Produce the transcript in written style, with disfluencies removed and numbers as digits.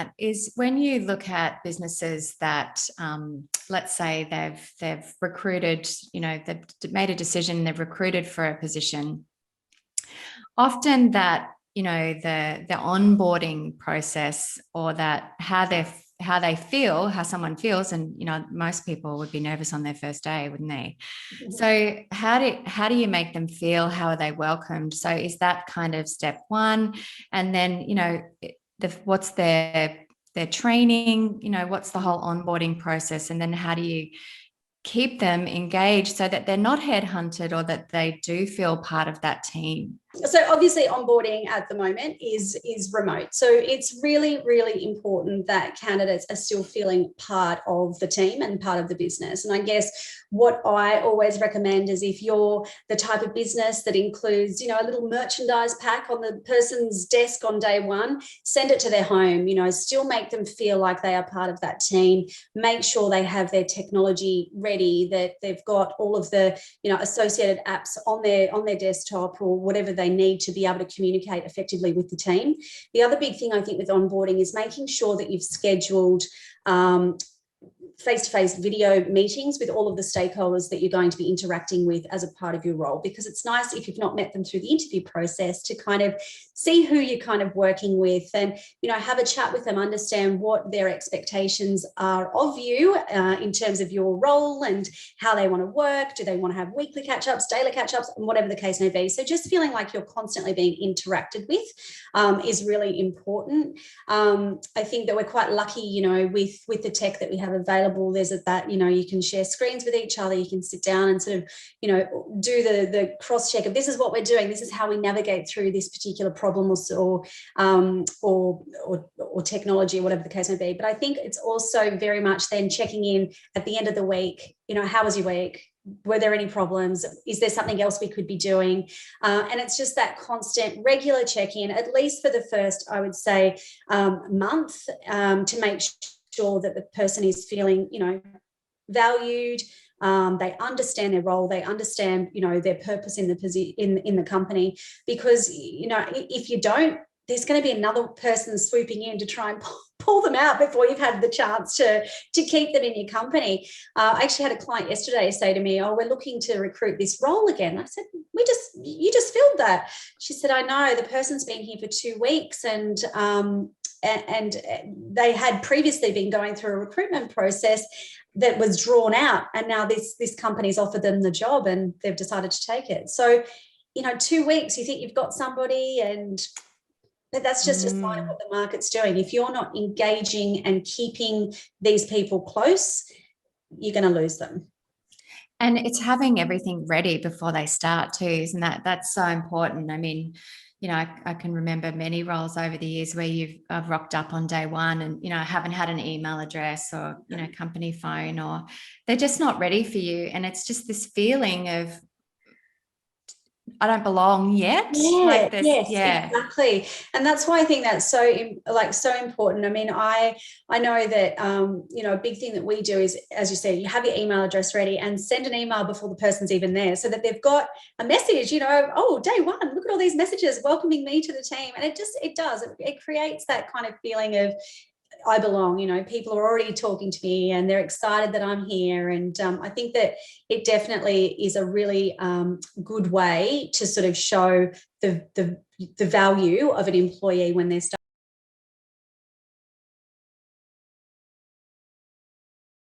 that is when you look at businesses that, let's say they've recruited, they've made a decision, they've recruited for a position. Often that, the onboarding process, or that how they feel, how someone feels, and most people would be nervous on their first day, wouldn't they? Mm-hmm. So how do you make them feel? How are they welcomed? So is that kind of step one? And then what's their training? What's the whole onboarding process? And then how do you keep them engaged so that they're not headhunted, or that they do feel part of that team? So obviously onboarding at the moment is remote. So it's really, really important that candidates are still feeling part of the team and part of the business. And I guess what I always recommend is, if you're the type of business that includes, a little merchandise pack on the person's desk on day one, send it to their home, still make them feel like they are part of that team. Make sure they have their technology ready, that they've got all of the, associated apps on their desktop, or whatever they need to be able to communicate effectively with the team. The other big thing I think with onboarding is making sure that you've scheduled face-to-face video meetings with all of the stakeholders that you're going to be interacting with as a part of your role, because it's nice, if you've not met them through the interview process, to kind of see who you're kind of working with, and have a chat with them, understand what their expectations are of you in terms of your role and how they want to work. Do they want to have weekly catch-ups, daily catch-ups, and whatever the case may be? So just feeling like you're constantly being interacted with is really important. I think that we're quite lucky, with the tech that we have available. There's that, you can share screens with each other, you can sit down and sort of, do the cross-check of, this is what we're doing, this is how we navigate through this particular problem, or technology, or whatever the case may be. But I think it's also very much then checking in at the end of the week, how was your week? Were there any problems? Is there something else we could be doing? And it's just that constant, regular check-in, at least for the first, I would say, month, to make sure that the person is feeling, valued. They understand their role. They understand, their purpose in the company. Because, if you don't, there's going to be another person swooping in to try and pull them out before you've had the chance to keep them in your company. I actually had a client yesterday say to me, "Oh, we're looking to recruit this role again." I said, "You just filled that." She said, "I know, the person's been here for 2 weeks, and they had previously been going through a recruitment process that was drawn out, and now this company's offered them the job, and they've decided to take it." So, 2 weeks, you think you've got somebody, but that's just a sign of what the market's doing. If you're not engaging and keeping these people close, you're going to lose them. And it's having everything ready before they start too, isn't that's so important? I mean, I can remember many roles over the years where I've rocked up on day one and, haven't had an email address or, company phone, or they're just not ready for you. And it's just this feeling of, I don't belong yet. Yes, exactly. And that's why I think that's so important. I mean, I know that, a big thing that we do is, as you said, you have your email address ready and send an email before the person's even there, so that they've got a message, oh, day one, look at all these messages welcoming me to the team. And it creates that kind of feeling of, I belong. People are already talking to me and they're excited that I'm here. And I think that it definitely is a really good way to sort of show the value of an employee when they're starting.